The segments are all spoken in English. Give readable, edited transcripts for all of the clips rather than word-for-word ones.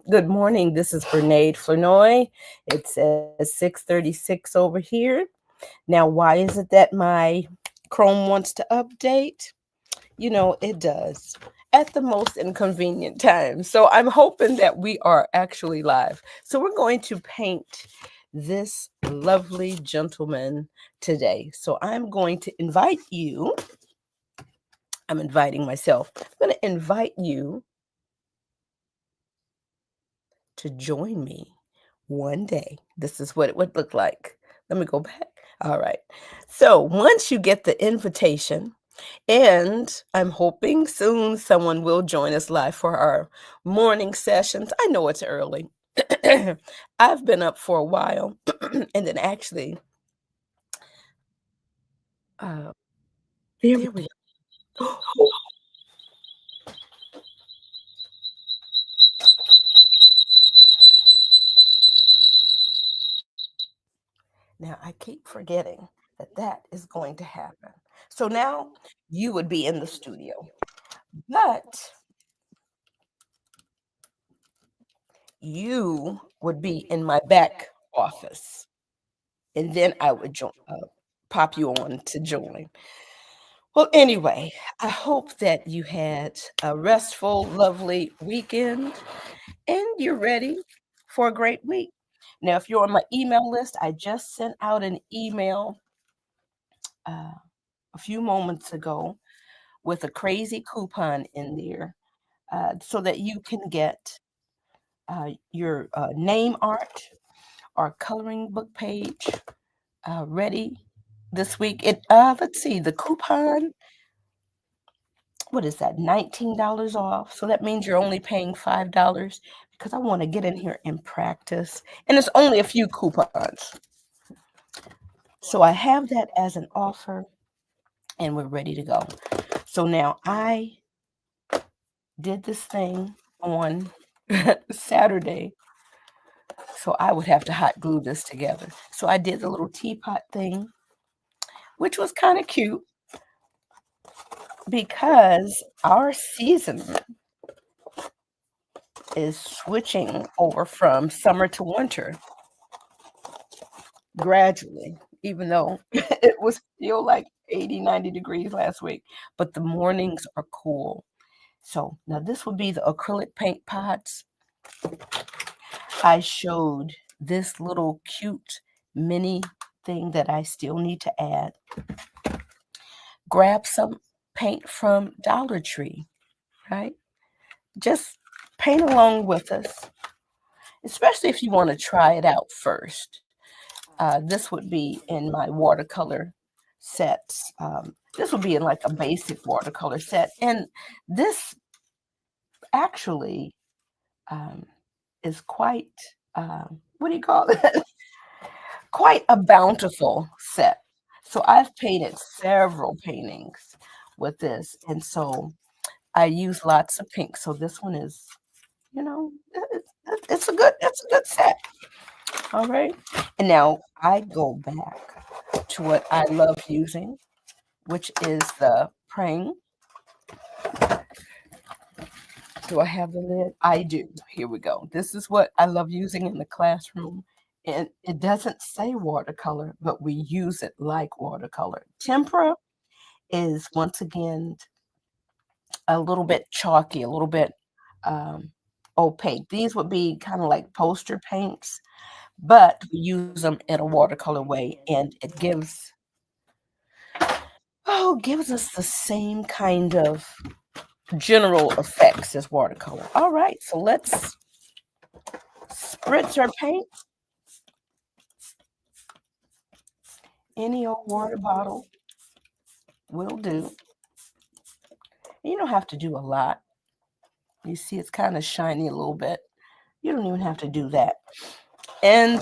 Good morning. This is Bernade Flanoy. It says 6:36 over here. Now, why is it that my Chrome wants to update? It does at the most inconvenient time. So I'm hoping that we are actually live. So we're going to paint this lovely gentleman today. So I'm going to invite you. I'm inviting myself. I'm going to invite you to join me one day. This is what it would look like. Let me go back. All right. So once you get the invitation, and I'm hoping soon someone will join us live for our morning sessions. I know it's early. I've been up for a while, and then actually, uh, There we there we go. Now I keep forgetting that that is going to happen. So now you would be in the studio, but you would be in my back office, and then I would pop you on to join. Well, anyway, I hope that you had a restful, lovely weekend and you're ready for a great week. Now, if you're on my email list, I just sent out an email uh, a few moments ago with a crazy coupon in there so that you can get your name art or coloring book page ready this week. Let's see, the coupon, what is that, $19 off? So that means you're only paying $5 because I want to get in here and practice. And it's only a few coupons. So I have that as an offer and we're ready to go. So now I did this thing on Saturday. So I would have to hot glue this together. So I did the little teapot thing, which was kind of cute because our season is switching over from summer to winter gradually, even though it was still like 80, 90 degrees last week, but the mornings are cool. So now this would be the acrylic paint pots. I showed this little cute mini thing that I still need to add. Grab some paint from Dollar Tree, right? Just paint along with us, especially if you want to try it out first. This would be in my watercolor sets. This would be in like a basic watercolor set. And this actually um, is quite, what do you call it? Quite a bountiful set. So I've painted several paintings with this. And so I use lots of pink. So this one is, it's a good set. All right. And now I go back to what I love using, which is the praying. Do I have the lid? I do. Here we go. This is what I love using in the classroom. And it doesn't say watercolor, but we use it like watercolor. Tempera is once again a little bit chalky, a little bit um, opaque. These would be kind of like poster paints, but we use them in a watercolor way, and it gives us the same kind of general effects as watercolor. All right, so let's spritz our paint. Any old water bottle will do. You don't have to do a lot. You see, it's kind of shiny a little bit. You don't even have to do that. And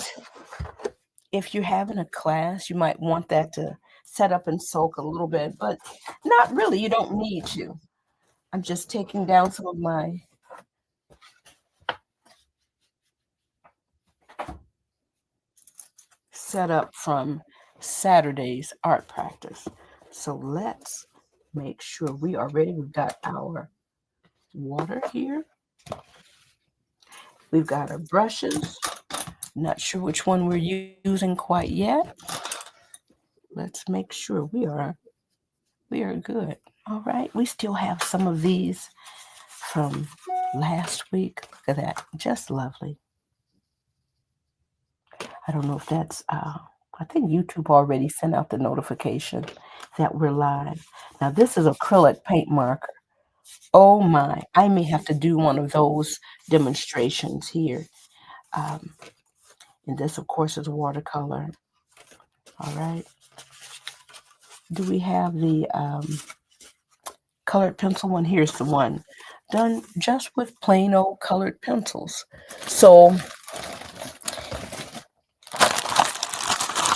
if you're having a class, you might want that to set up and soak a little bit, but not really. You don't need to. I'm just taking down some of my setup from Saturday's art practice. So let's make sure we are ready. We've got our water here. We've got our brushes. Not sure which one we're using quite yet. Let's make sure we are good. All right. We still have some of these from last week. Look at that. Just lovely. I don't know if that's I think YouTube already sent out the notification that we're live. Now this is acrylic paint marker. Oh my, I may have to do one of those demonstrations here. Um, and this, of course, is watercolor. All right. Do we have the colored pencil one? Here's the one done just with plain old colored pencils. So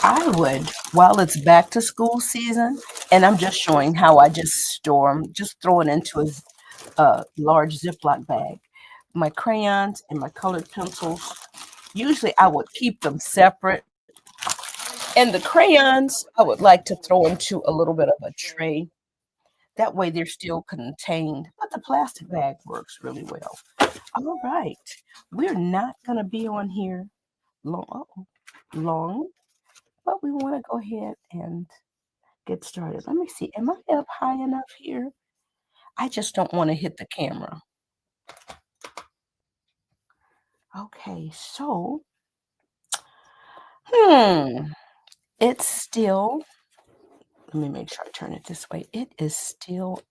I would, while it's back to school season, and I'm just showing how I just store them, just throw it into a large Ziploc bag. My crayons and my colored pencils, usually I would keep them separate. And the crayons, I would like to throw into a little bit of a tray. That way they're still contained, but the plastic bag works really well. All right. We're not going to be on here long, but we want to go ahead and get started. Let me see. Am I up high enough here? I just don't want to hit the camera. Okay, so, it's still, let me make sure I turn it this way. It is still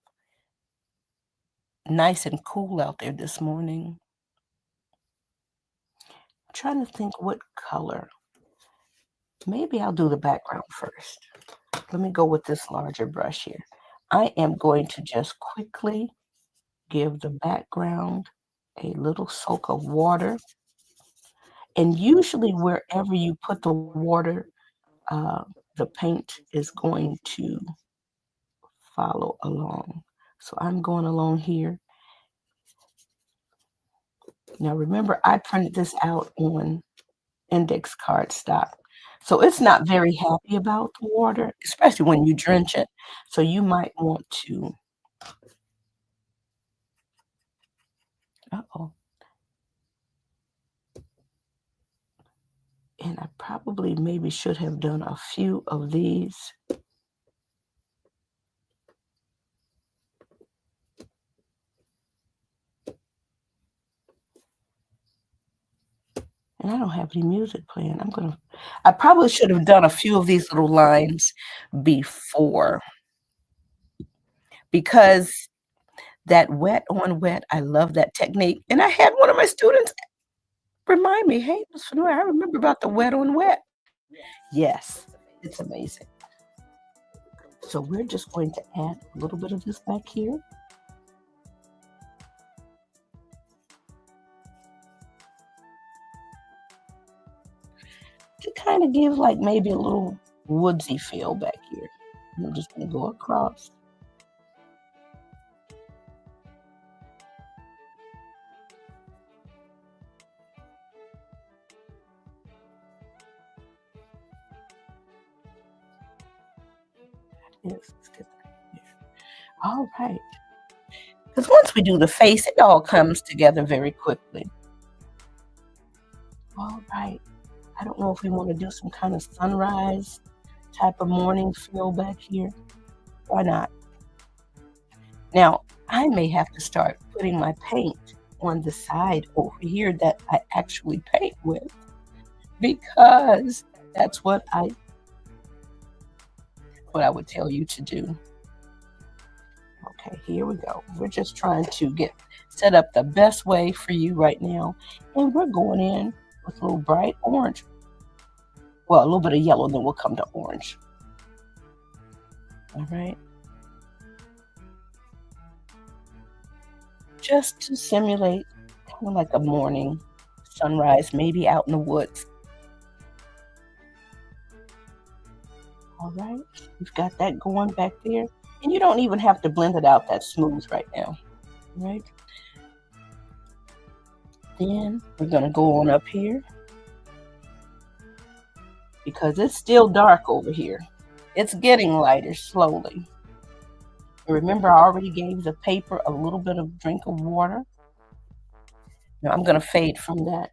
nice and cool out there this morning. I'm trying to think what color. Maybe I'll do the background first. Let me go with this larger brush here. I am going to just quickly give the background a little soak of water. And usually wherever you put the water, the paint is going to follow along. So I'm going along here. Now remember, I printed this out on index card stock. So it's not very happy about the water, especially when you drench it. So you might want to, uh-oh. And I probably maybe should have done a few of these. And I don't have any music playing. I probably should have done a few of these little lines before, because that wet on wet, I love that technique. And I had one of my students remind me, hey, Ms. Fenora, I remember about the wet on wet. Yes, it's amazing. So we're just going to add a little bit of this back here. To kind of give like maybe a little woodsy feel back here. And I'm just going to go across. Yes, let's get that here. All right. Because once we do the face, it all comes together very quickly. All right. I don't know if we want to do some kind of sunrise type of morning feel back here. Why not? Now, I may have to start putting my paint on the side over here that I actually paint with, because that's what I would tell you to do. Okay, here we go. We're just trying to set up the best way for you right now. And we're going in with a little bright orange. Well, a little bit of yellow, then we'll come to orange. All right. Just to simulate kind of like a morning sunrise, maybe out in the woods. All right, we've got that going back there. And you don't even have to blend it out that smooth right now, right? Then we're gonna go on up here, because it's still dark over here. It's getting lighter slowly. Remember, I already gave the paper a little bit of drink of water. Now I'm gonna fade from that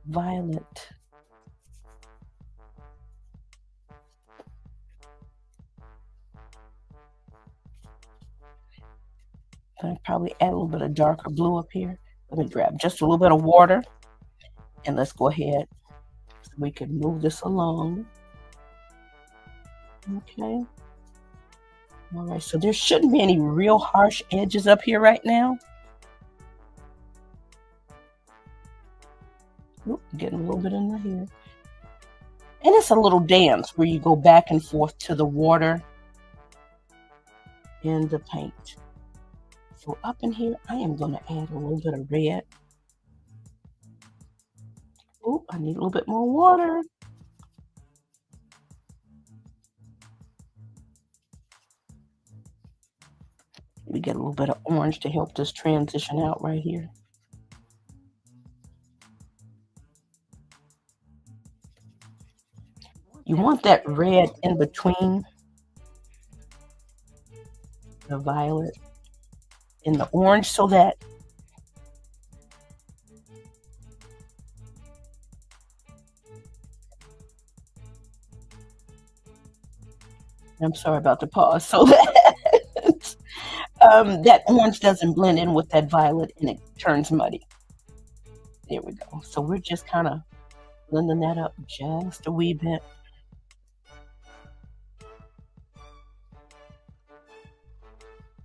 violet. Gonna probably add a little bit of darker blue up here. Let me grab just a little bit of water and let's go ahead so we can move this along. Okay. All right, so there shouldn't be any real harsh edges up here right now. Oop, getting a little bit in here. And it's a little dance where you go back and forth to the water and the paint. So up in here, I am going to add a little bit of red. Oh, I need a little bit more water. We get a little bit of orange to help this transition out right here. You want that red in between the violet and the orange so that I'm sorry about the pause. So that that orange doesn't blend in with that violet and it turns muddy. There we go. So we're just kind of blending that up just a wee bit.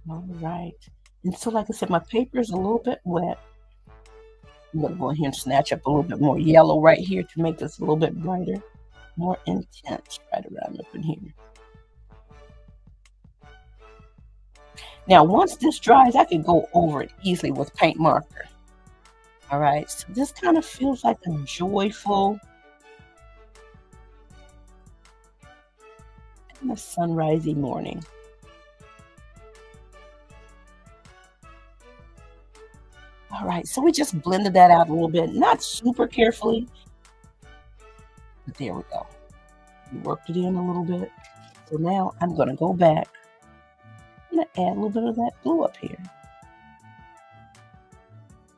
All right. And so, like I said, my paper is a little bit wet. I'm going to go ahead and snatch up a little bit more yellow right here to make this a little bit brighter, more intense right around up in here. Now, once this dries, I can go over it easily with paint marker. All right, so this kind of feels like a joyful kind of sunrisey morning. All right, so we just blended that out a little bit, not super carefully, but there we go. We worked it in a little bit. So now I'm going to go back. I'm going to add a little bit of that blue up here.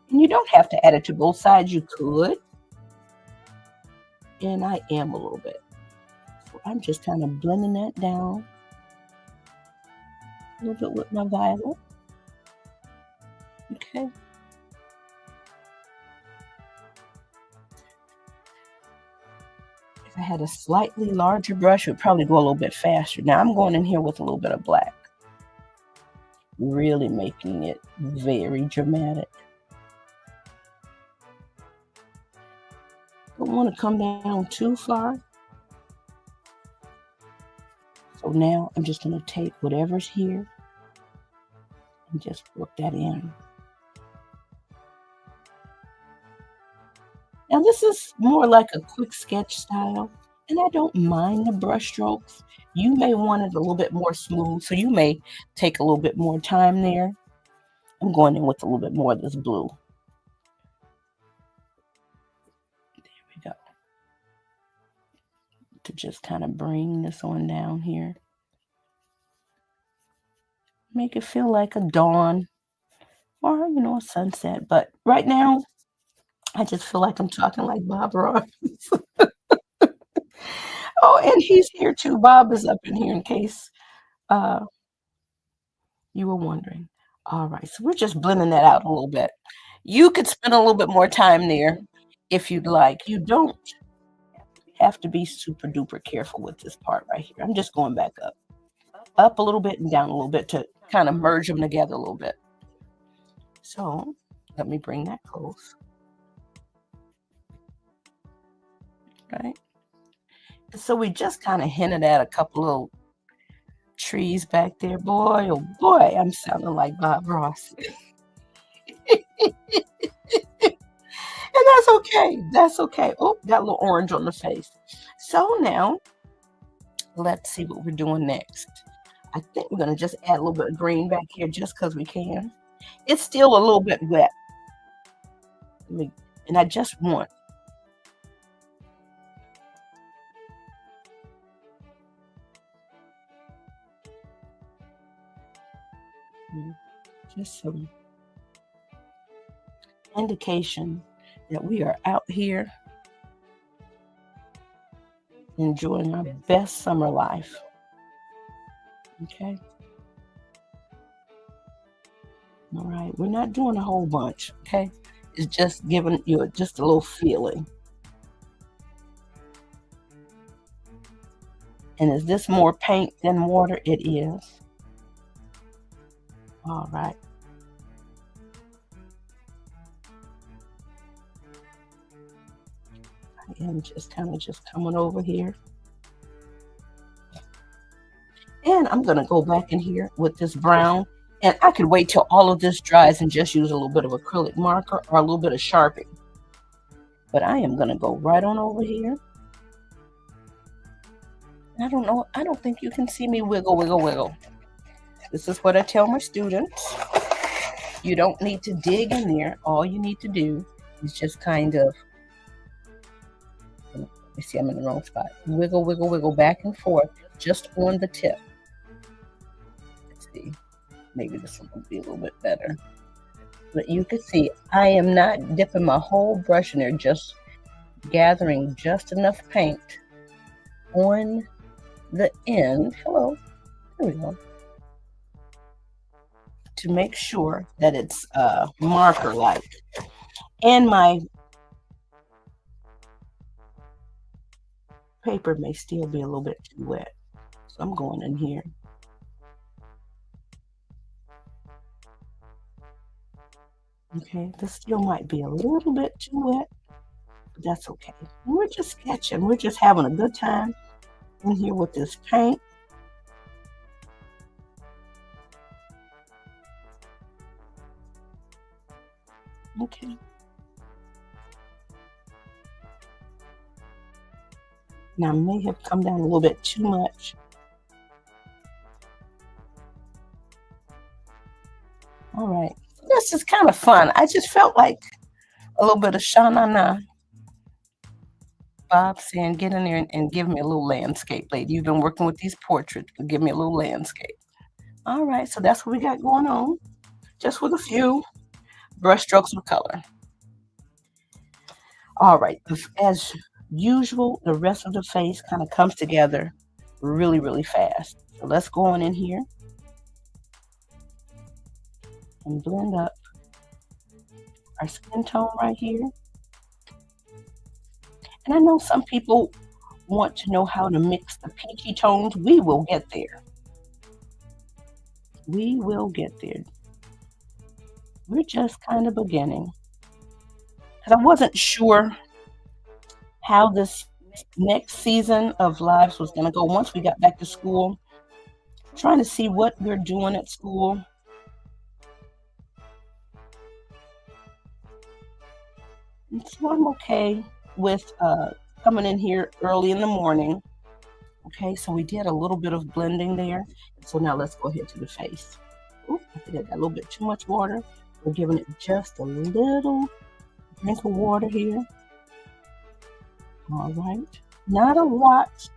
And you don't have to add it to both sides. You could. And I am a little bit. So I'm just kind of blending that down a little bit with my violet. Okay. If I had a slightly larger brush, it would probably go a little bit faster. Now I'm going in here with a little bit of black. Really making it very dramatic. Don't want to come down too far. So now I'm just going to take whatever's here and just work that in. Now this is more like a quick sketch style, and I don't mind the brush strokes. You may want it a little bit more smooth, so you may take a little bit more time there. I'm going in with a little bit more of this blue. There we go. To just kind of bring this on down here. Make it feel like a dawn or, a sunset. But right now, I just feel like I'm talking like Bob Ross. Oh, and he's here too. Bob is up in here in case uh, you were wondering. All right, so we're just blending that out a little bit. You could spend a little bit more time there if you'd like. You don't have to be super duper careful with this part right here. I'm just going back up a little bit and down a little bit to kind of merge them together a little bit. So let me bring that close. Right. So we just kind of hinted at a couple little trees back there. Boy, oh boy, I'm sounding like Bob Ross. And that's okay. That's okay. Oh, got a little orange on the face. So now, let's see what we're doing next. I think we're going to just add a little bit of green back here just because we can. It's still a little bit wet. And I just want just some indication that we are out here enjoying our best summer life. Okay. All right. We're not doing a whole bunch. Okay. It's just giving you just a little feeling. And is this more paint than water? It is. All right. I am just kind of just coming over here. And I'm going to go back in here with this brown. And I could wait till all of this dries and just use a little bit of acrylic marker or a little bit of Sharpie. But I am going to go right on over here. I don't know. I don't think you can see me wiggle, wiggle, wiggle. This is what I tell my students. You don't need to dig in there. All you need to do is just kind of, let me see, I'm in the wrong spot. Wiggle, wiggle, wiggle back and forth just on the tip. Let's see. Maybe this one will be a little bit better. But you can see I am not dipping my whole brush in there, just gathering just enough paint on the end. Hello. There we go. To make sure that it's marker-like. And my paper may still be a little bit too wet. So I'm going in here. Okay, this still might be a little bit too wet, but that's okay. We're just sketching. We're just having a good time in here with this paint. Okay. Now I may have come down a little bit too much. All right. This is kind of fun. I just felt like a little bit of Sha-na-na. Bob saying, get in there and give me a little landscape, lady. You've been working with these portraits, but give me a little landscape. All right, so that's what we got going on. Just with a few brush strokes of color. All right, as usual, the rest of the face kind of comes together really, really fast. So let's go on in here and blend up our skin tone right here. And I know some people want to know how to mix the peachy tones. We will get there. We will get there. We're just kind of beginning. Because I wasn't sure how this next season of Lives was going to go once we got back to school. Trying to see what we're doing at school. And so I'm okay with coming in here early in the morning. Okay, so we did a little bit of blending there. So now let's go ahead to the face. Ooh, I think I got a little bit too much water. We're giving it just a little drink of water here. All right, not a lot.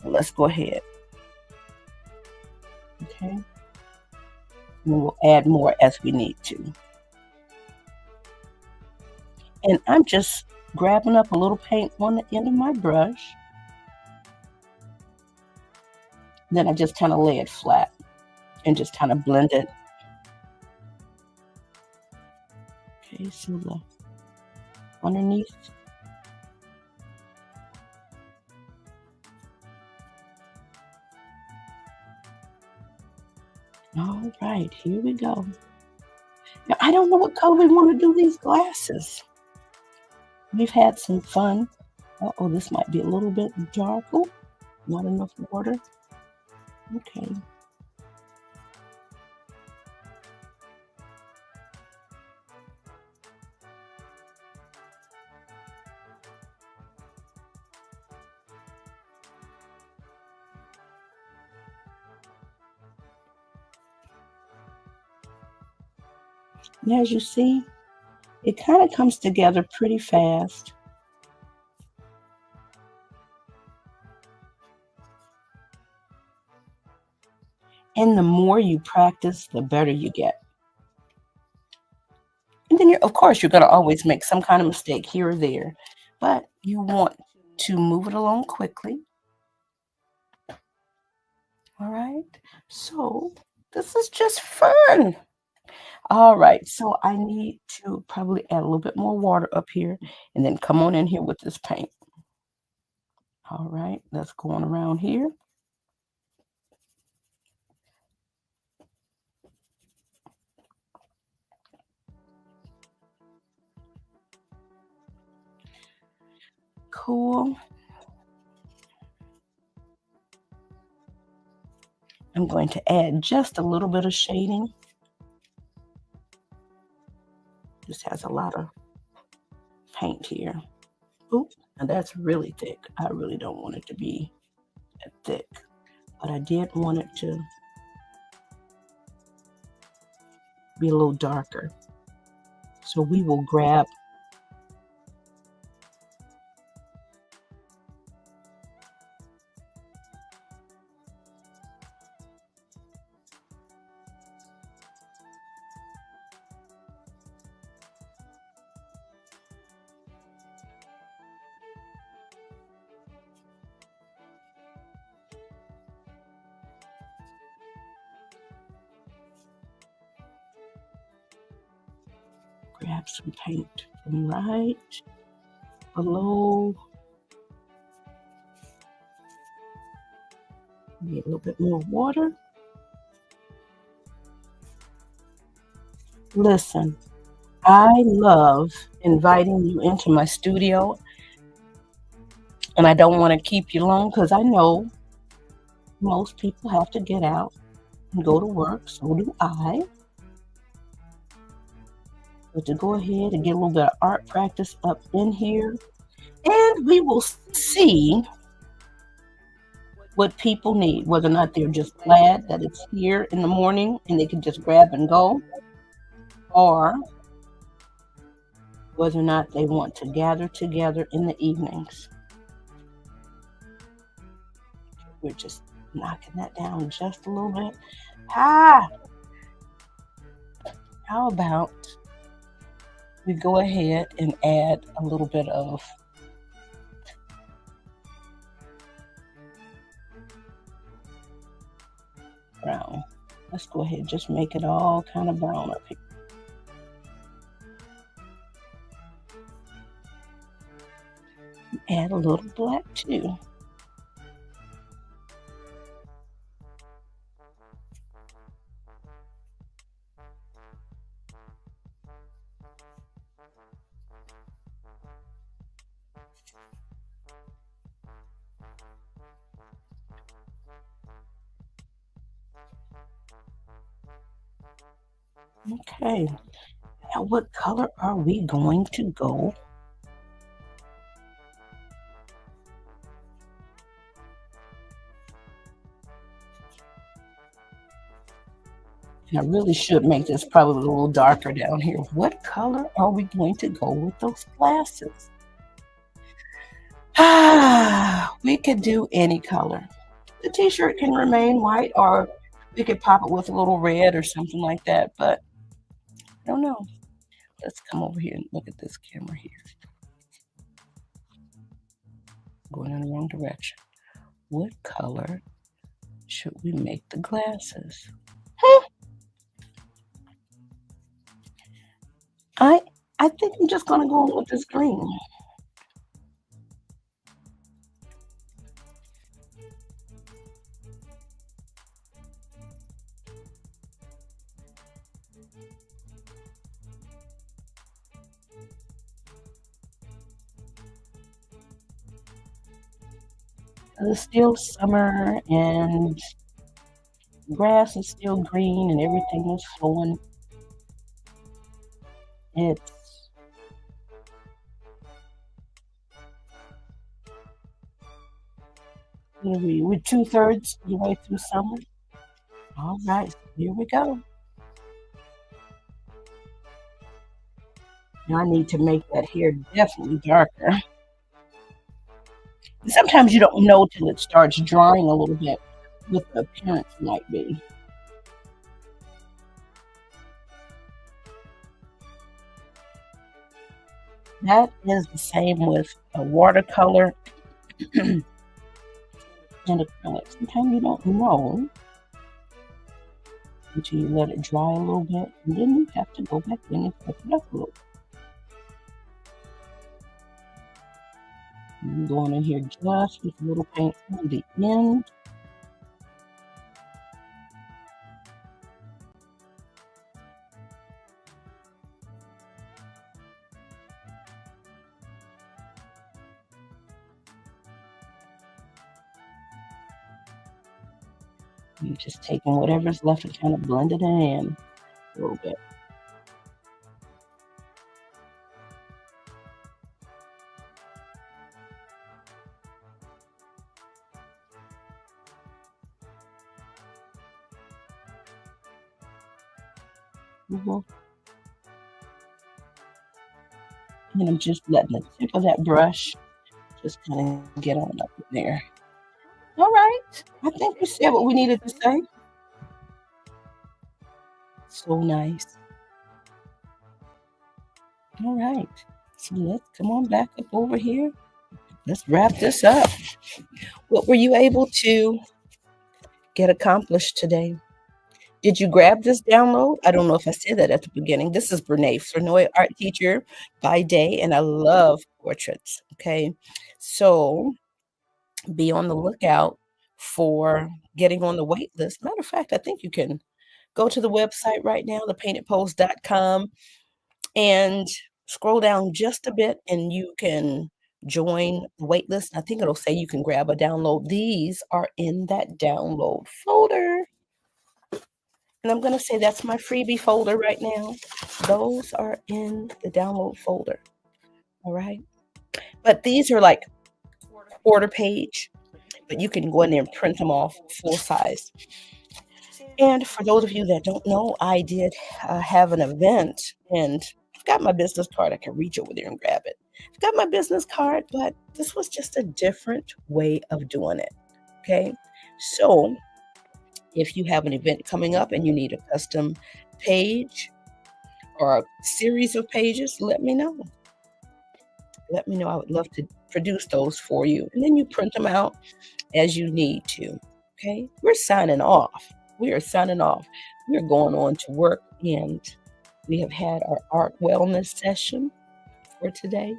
Let's go ahead. Okay, and we'll add more as we need to. And I'm just grabbing up a little paint on the end of my brush. Then I just kind of lay it flat and just kind of blend it. Okay, so the underneath. All right, here we go. Now, I don't know what color we want to do these glasses. We've had some fun. Uh-oh, this might be a little bit dark. Oh, not enough water. Okay. And as you see, it kind of comes together pretty fast. And the more you practice, the better you get. And then of course, you're going to always make some kind of mistake here or there, but you want to move it along quickly. All right. So this is just fun. All right. So I need to probably add a little bit more water up here and then come on in here with this paint. All right. Let's go on around here. Cool. I'm going to add just a little bit of shading. This has a lot of paint here. Oops, and that's really thick. I really don't want it to be that thick, but I did want it to be a little darker. So we will grab some paint from right below. Need a little bit more water. Listen, I love inviting you into my studio, and I don't want to keep you long because I know most people have to get out and go to work. So do I. But to go ahead and get a little bit of art practice up in here, and we will see what people need, whether or not they're just glad that it's here in the morning and they can just grab and go, or whether or not they want to gather together in the evenings. We're just knocking that down just a little bit. How about we go ahead and add a little bit of brown. Let's go ahead and just make it all kind of brown up here. Add a little black too. Okay, now what color are we going to go? And I really should make this probably a little darker down here. What color are we going to go with those glasses? We could do any color. The t-shirt can remain white, or we could pop it with a little red or something like that, but I don't know. Let's come over here and look at this camera here. Going in the wrong direction. What color should we make the glasses? I think I'm just gonna go with this green. It's still summer and grass is still green and everything is flowing. It's we're 2/3 of the way through summer. All right, here we go. Now I need to make that hair definitely darker. Sometimes you don't know till it starts drying a little bit what the appearance might be. That is the same with a watercolor and acrylic. Sometimes you don't know until you let it dry a little bit, and then you have to go back in and touch it up a little. I'm going in here just with a little paint on the end. You're just taking whatever's left and kind of blending it in a little bit. Mhm. And I'm just letting the tip of that brush just kind of get on up in there. All right. I think we said what we needed to say. So nice. All right. So let's come on back up over here. Let's wrap this up. What were you able to get accomplished today? Did you grab this download? I don't know if I said that at the beginning. This is Brene Flournoy, art teacher by day, and I love portraits. Okay. So be on the lookout for getting on the wait list. Matter of fact, I think you can go to the website right now, thepaintedpost.com, and scroll down just a bit and you can join the wait list. I think it'll say you can grab a download. These are in that download folder. And I'm going to say that's my freebie folder right now. Those are in the download folder. All right. But these are like quarter page, but you can go in there and print them off full size. And for those of you that don't know, I did have an event and I've got my business card. I can reach over there and grab it. I've got my business card, but this was just a different way of doing it. Okay. So if you have an event coming up and you need a custom page or a series of pages, let me know. Let me know. I would love to produce those for you. And then you print them out as you need to. Okay. We're signing off. We are signing off. We are going on to work and we have had our art wellness session for today.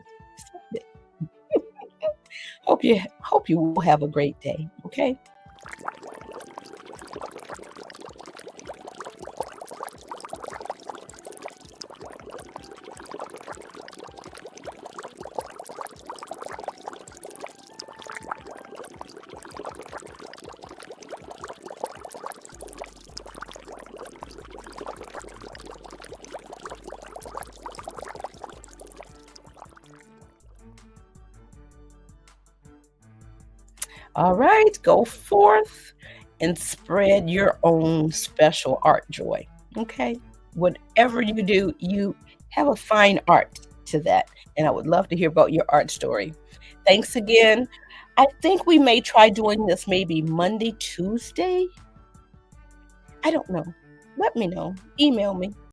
Hope you will have a great day. Okay. All right, go forth and spread your own special art joy. Okay. Whatever you do, you have a fine art to that. And I would love to hear about your art story. Thanks again. I think we may try doing this maybe Monday, Tuesday. I don't know. Let me know. Email me.